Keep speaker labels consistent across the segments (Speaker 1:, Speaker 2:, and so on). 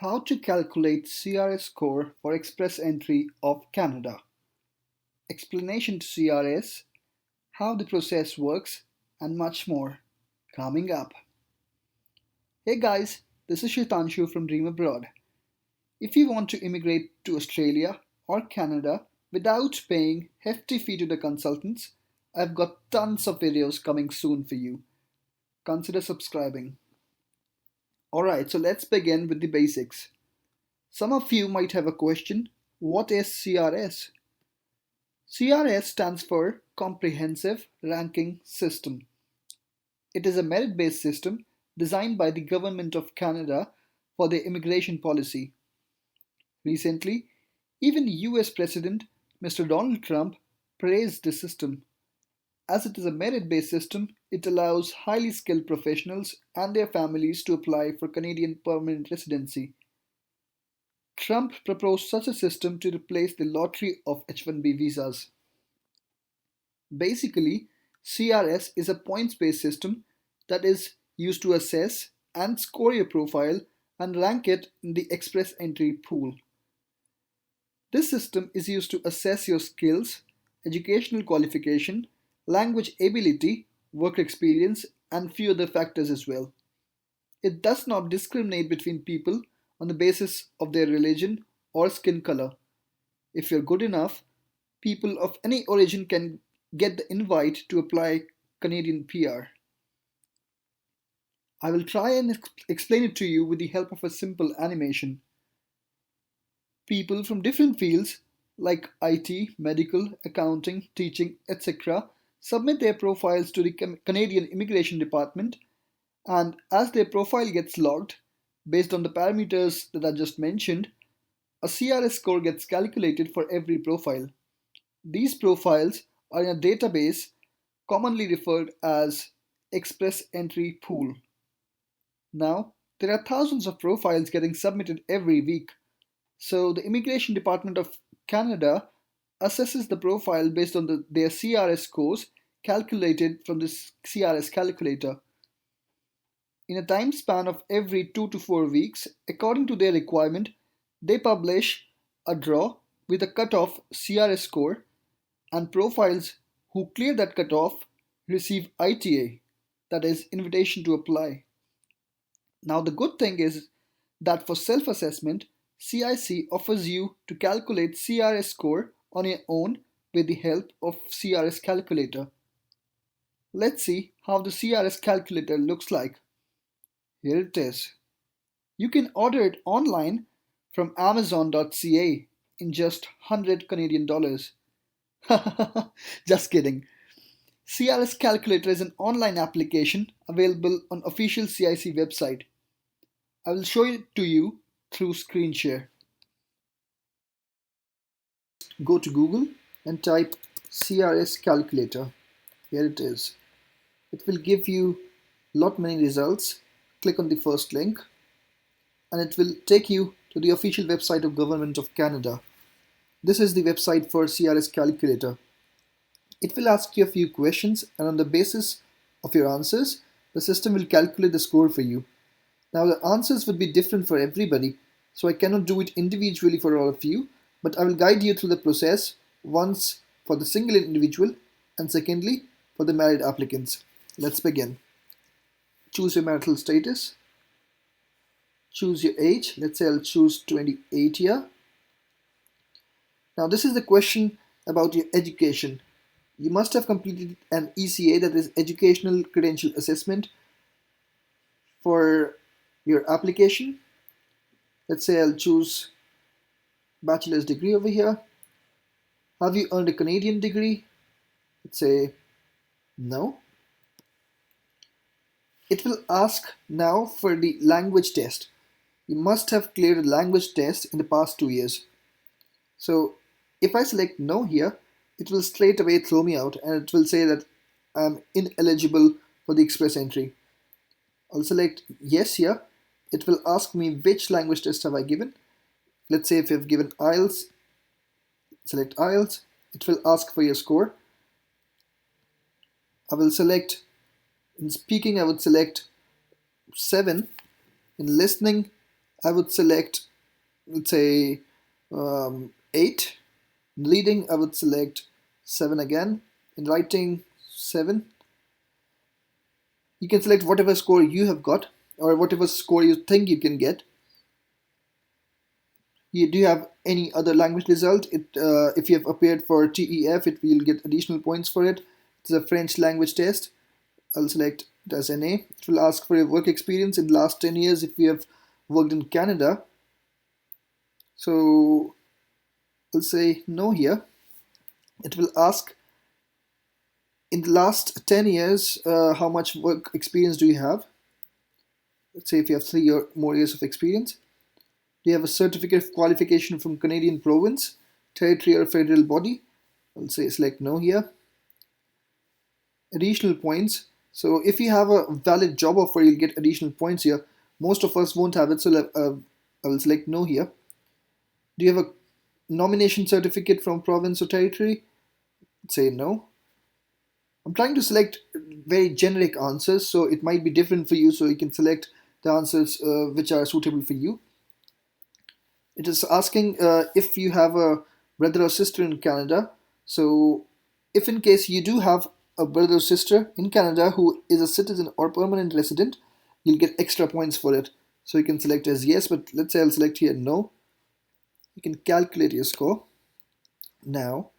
Speaker 1: How to calculate CRS score for express entry of Canada. Explanation to CRS, how the process works, and much more. Coming up. Hey guys, this is Shitanshu from Dream Abroad. If you want to immigrate to Australia or Canada without paying hefty fee to the consultants, I've got tons of videos coming soon for you. Consider subscribing. Alright, so let's begin with the basics. Some of you might have a question, what is CRS? CRS stands for Comprehensive Ranking System. It is a merit-based system designed by the Government of Canada for their immigration policy. Recently, even US President Mr. Donald Trump praised the system. As it is a merit-based system, it allows highly skilled professionals and their families to apply for Canadian permanent residency. Trump proposed such a system to replace the lottery of H-1B visas. Basically, CRS is a points-based system that is used to assess and score your profile and rank it in the express entry pool. This system is used to assess your skills, educational qualification, language ability, work experience, and few other factors as well. It does not discriminate between people on the basis of their religion or skin color. If you're good enough, people of any origin can get the invite to apply Canadian PR. I will try and explain it to you with the help of a simple animation. People from different fields like IT, medical, accounting, teaching, etc. submit their profiles to the Canadian Immigration Department, and as their profile gets logged, based on the parameters that I just mentioned, a CRS score gets calculated for every profile. These profiles are in a database commonly referred as Express Entry Pool. Now, there are thousands of profiles getting submitted every week, so the Immigration Department of Canada assesses the profile based on their CRS scores calculated from this CRS calculator. In a time span of every 2 to 4 weeks, according to their requirement, they publish a draw with a cutoff CRS score, and profiles who clear that cutoff receive ITA, that is, invitation to apply. Now the good thing is that for self-assessment, CIC offers you to calculate CRS score on your own with the help of CRS calculator. Let's see how the CRS calculator looks like. Here it is. You can order it online from Amazon.ca in just 100 Canadian dollars. Just kidding. CRS Calculator is an online application available on official CIC website. I will show it to you through screen share. Go to Google and type CRS Calculator. Here it is. It will give you lot many results. Click on the first link and it will take you to the official website of Government of Canada. This is the website for CRS Calculator. It will ask you a few questions, and on the basis of your answers, the system will calculate the score for you. Now the answers would be different for everybody, so I cannot do it individually for all of you, but I will guide you through the process once for the single individual and secondly for the married applicants. Let's begin. Choose your marital status. Choose your age. Let's say I'll choose 28 here. Now this is the question about your education. You must have completed an ECA, that is Educational Credential Assessment, for your application. Let's say I'll choose bachelor's degree over here. Have you earned a Canadian degree? Let's say no. It will ask now for the language test. You must have cleared a language test in the past 2 years. So if I select no here, it will straight away throw me out and it will say that I'm ineligible for the express entry. I'll select yes here. It will ask me which language test have I given. Let's say if you've given IELTS, select IELTS. It will ask for your score. I will select, in speaking I would select 7. In listening I would select, let's say, 8. In reading, I would select 7 again. In writing, 7. You can select whatever score you have got or whatever score you think you can get. Do you have any other language result? If you have appeared for TEF, it will get additional points for it. It's a French language test. I'll select it as NA. It will ask for your work experience in the last 10 years if you have worked in Canada. So I'll say no here. It will ask in the last 10 years how much work experience do you have. Let's say if you have 3 or more years of experience. Do you have a certificate of qualification from Canadian province, territory or federal body? I'll say select no here. Additional points. So if you have a valid job offer, you'll get additional points here. Most of us won't have it, so I will select no here. Do you have a nomination certificate from province or territory? Say no. I'm trying to select very generic answers, so it might be different for you, so you can select the answers which are suitable for you. It is asking if you have a brother or sister in Canada. So if in case you do have a brother or sister in Canada who is a citizen or permanent resident, you'll get extra points for it. So you can select as yes, but let's say I'll select here no. You can calculate your score. Now,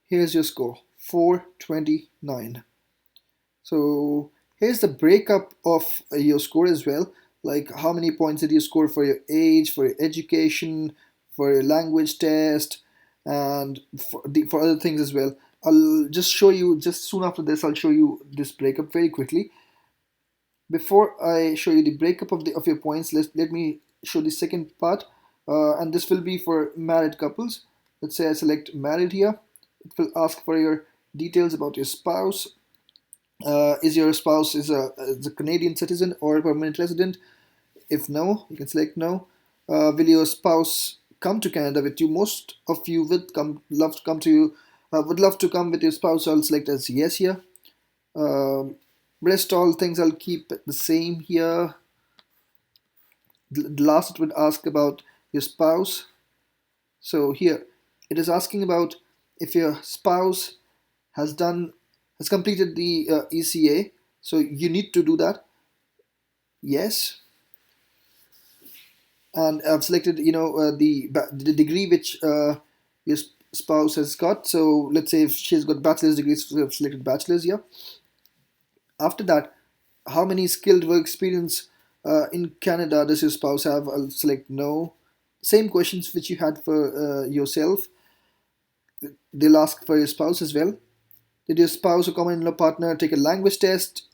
Speaker 1: here's your score, 429. So here's the breakup of your score as well. Like how many points did you score for your age, for your education, for your language test, and for other things as well. I'll just show you, just soon after this, I'll show you this breakup very quickly. Before I show you the breakup of your points, let me show the second part, and this will be for married couples. Let's say I select married here. It will ask for your details about your spouse. Is your spouse is a Canadian citizen or a permanent resident? If no, you can select no. Will your spouse come to Canada with you? Most of you would love to come to you. Would love to come with your spouse. So I'll select as yes here. Rest all things I'll keep the same here. The last it would ask about your spouse. So here it is asking about if your spouse has completed the ECA. So you need to do that. Yes. And I've selected, the degree which your spouse has got. So let's say if she's got bachelor's degrees, so I've selected bachelor's here. After that, how many skilled work experience in Canada does your spouse have? I'll select no. Same questions which you had for yourself. They'll ask for your spouse as well. Did your spouse or common-law partner take a language test?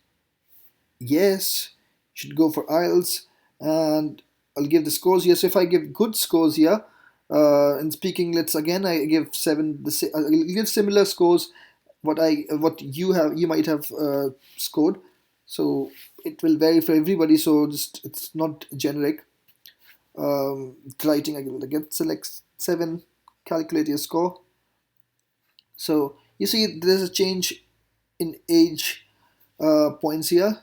Speaker 1: Yes. You should go for IELTS. And I'll give the scores here. So if I give good scores here, in speaking, I give 7. I'll give similar scores what you might have scored. So it will vary for everybody. So it's not generic. Writing, I will again select 7. Calculate your score. So you see there's a change in age points here,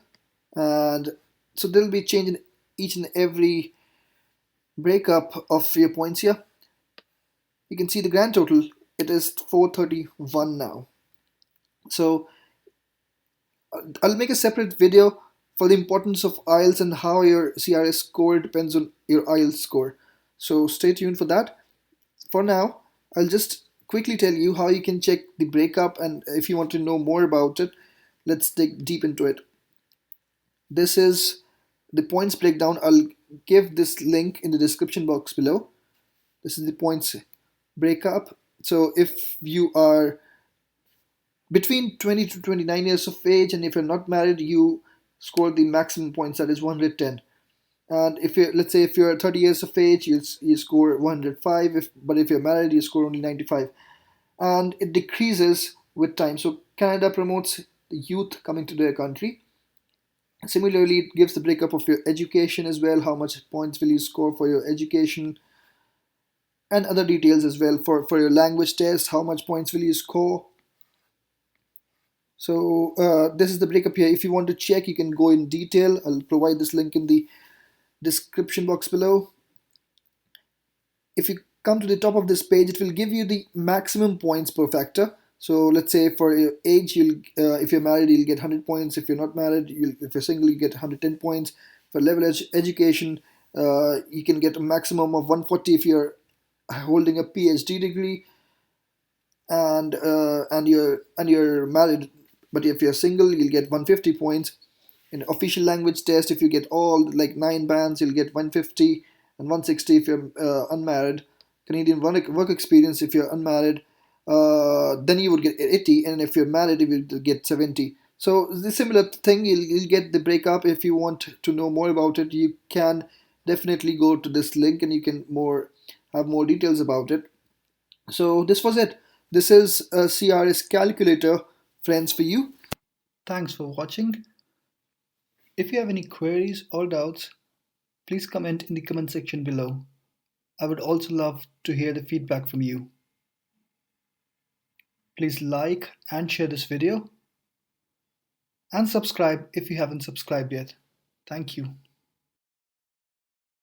Speaker 1: and so there will be change in each and every breakup of your points here. You can see the grand total, it is 431 now. So I'll make a separate video for the importance of IELTS and how your CRS score depends on your IELTS score. So stay tuned for that. For now, I'll just quickly tell you how you can check the breakup, and if you want to know more about it, let's dig deep into it. This is the points breakdown. I'll give this link in the description box below. This is the points breakup. So if you are between 20 to 29 years of age, and if you're not married, you score the maximum points, that is 110. And if you're, let's say if you're 30 years of age, you score 105. But if you're married, you score only 95. And it decreases with time. So Canada promotes the youth coming to their country. Similarly, it gives the breakup of your education as well. How much points will you score for your education? And other details as well. For your language test, how much points will you score? So this is the breakup here. If you want to check, you can go in detail. I'll provide this link in the description box below. If you come to the top of this page, it will give you the maximum points per factor. So let's say for your age, if you're married, you'll get 100 points. If you're not married, if you're single, you get 110 points. For level education, you can get a maximum of 140 if you're holding a PhD degree and you're married. But if you're single, you'll get 150 points. In official language test, if you get all like 9 bands, you'll get 150, and 160 if you're unmarried. Canadian work experience, if you're unmarried, then you would get 80, and if you're married, you will get 70. So the similar thing, you'll get the breakup. If you want to know more about it, you can definitely go to this link and you can have more details about it. So this was it. This is a CRS calculator, friends, for you. Thanks for watching. If you have any queries or doubts, please comment in the comment section below. I would also love to hear the feedback from you. Please like and share this video, and subscribe if you haven't subscribed yet. Thank you.